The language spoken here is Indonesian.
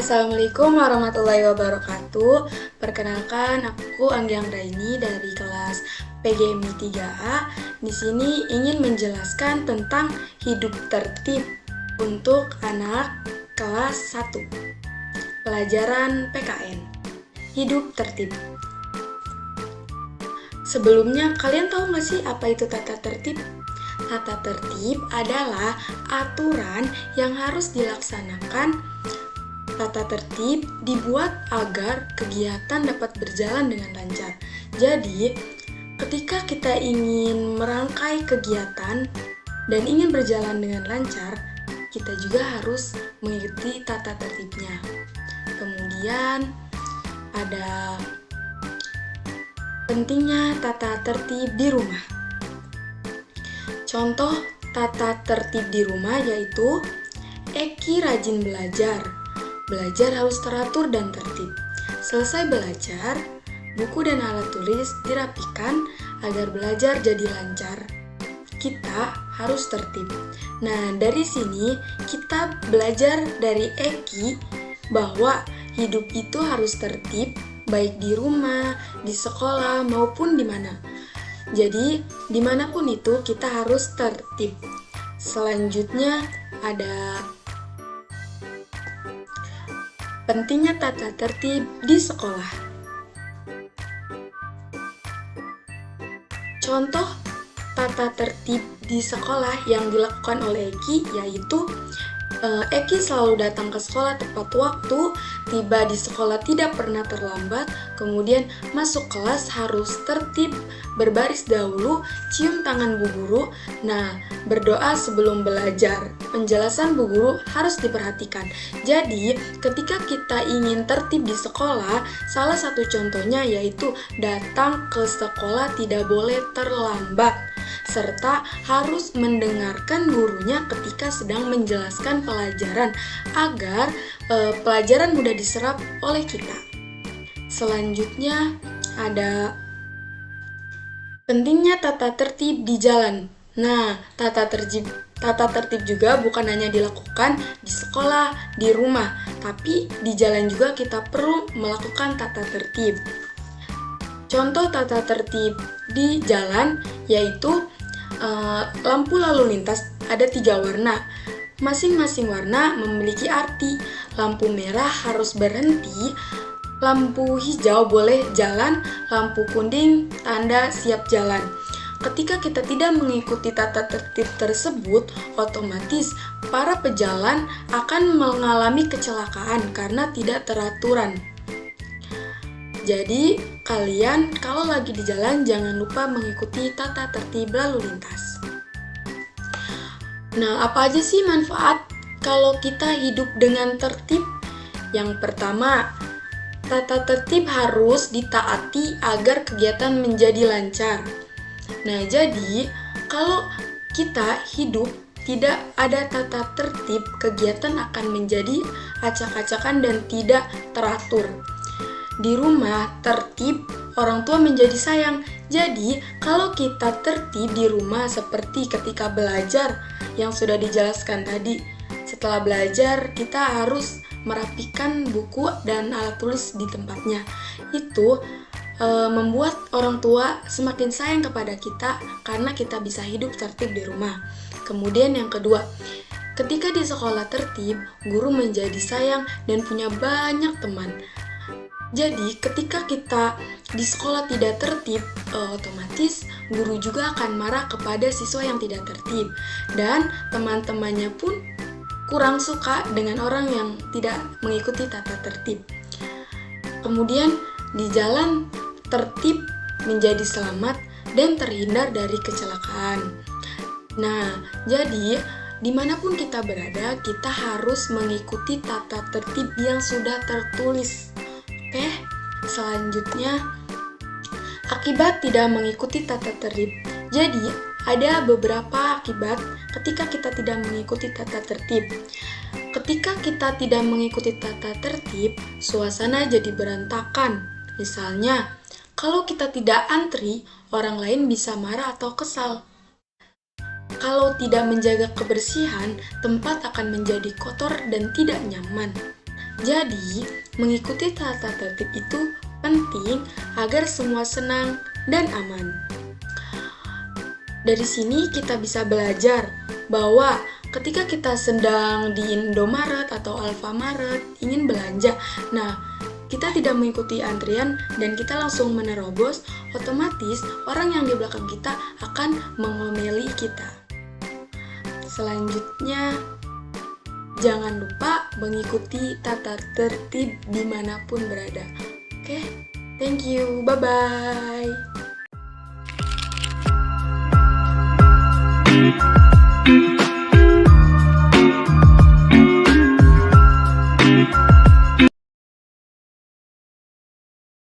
Assalamualaikum warahmatullahi wabarakatuh. Perkenalkan, aku Anggiang Raini dari kelas PGMI 3A. Di sini ingin menjelaskan tentang hidup tertib untuk anak kelas 1. Pelajaran PKN. Hidup tertib. Sebelumnya, kalian tahu nggak sih apa itu tata tertib? Tata tertib adalah aturan yang harus dilaksanakan. Tata tertib dibuat agar kegiatan dapat berjalan dengan lancar. Jadi, ketika kita ingin merangkai kegiatan dan ingin berjalan dengan lancar, kita juga harus mengikuti tata tertibnya. Kemudian, ada pentingnya tata tertib di rumah. Contoh tata tertib di rumah yaitu Eki rajin belajar. Belajar harus teratur dan tertib. Selesai belajar, buku dan alat tulis dirapikan agar belajar jadi lancar. Kita harus tertib. Nah, dari sini kita belajar dari Eki bahwa hidup itu harus tertib, baik di rumah, di sekolah, maupun di mana. Jadi, dimanapun itu kita harus tertib. Selanjutnya ada pentingnya tata tertib di sekolah. Contoh tata tertib di sekolah yang dilakukan oleh Eki yaitu Eki selalu datang ke sekolah tepat waktu, tiba di sekolah tidak pernah terlambat, kemudian masuk kelas harus tertib, berbaris dahulu, cium tangan bu guru, berdoa sebelum belajar. Penjelasan bu guru harus diperhatikan. Jadi, ketika kita ingin tertib di sekolah, salah satu contohnya yaitu datang ke sekolah tidak boleh terlambat, serta harus mendengarkan gurunya ketika sedang menjelaskan pelajaran agar pelajaran mudah diserap oleh kita. Selanjutnya ada pentingnya tata tertib di jalan. Nah, tata tertib juga bukan hanya dilakukan di sekolah, di rumah, tapi di jalan juga kita perlu melakukan tata tertib. Contoh tata tertib di jalan yaitu lampu lalu lintas ada 3 warna. Masing-masing warna memiliki arti. Lampu merah harus berhenti, lampu hijau boleh jalan, lampu kuning tanda siap jalan. Ketika kita tidak mengikuti tata tertib tersebut, otomatis para pejalan akan mengalami kecelakaan karena tidak teraturan. Jadi, kalian kalau lagi di jalan jangan lupa mengikuti tata tertib lalu lintas. Nah, apa aja sih manfaat kalau kita hidup dengan tertib? Yang pertama, tata tertib harus ditaati agar kegiatan menjadi lancar. Nah, jadi kalau kita hidup tidak ada tata tertib, kegiatan akan menjadi acak-acakan dan tidak teratur. Di rumah tertib, orang tua menjadi sayang. Jadi, kalau kita tertib di rumah seperti ketika belajar yang sudah dijelaskan tadi, setelah belajar kita harus merapikan buku dan alat tulis di tempatnya. Itu membuat orang tua semakin sayang kepada kita karena kita bisa hidup tertib di rumah. Kemudian yang kedua, ketika di sekolah tertib, guru menjadi sayang dan punya banyak teman. Jadi, ketika kita di sekolah tidak tertib, otomatis guru juga akan marah kepada siswa yang tidak tertib. Dan teman-temannya pun kurang suka dengan orang yang tidak mengikuti tata tertib. Kemudian, di jalan tertib menjadi selamat dan terhindar dari kecelakaan. Nah, jadi dimanapun kita berada, kita harus mengikuti tata tertib yang sudah tertulis. Oke, selanjutnya akibat tidak mengikuti tata tertib. Jadi, ada beberapa akibat ketika kita tidak mengikuti tata tertib. Ketika kita tidak mengikuti tata tertib, suasana jadi berantakan. Misalnya, kalau kita tidak antri, orang lain bisa marah atau kesal. Kalau tidak menjaga kebersihan, tempat akan menjadi kotor dan tidak nyaman. Jadi, mengikuti tata tertib itu penting agar semua senang dan aman. Dari sini kita bisa belajar bahwa ketika kita sedang di Indomaret atau Alfamaret ingin belanja, kita tidak mengikuti antrian dan kita langsung menerobos, otomatis orang yang di belakang kita akan mengomeli kita. Selanjutnya, jangan lupa mengikuti tata tertib dimanapun berada. Oke, thank you, bye-bye.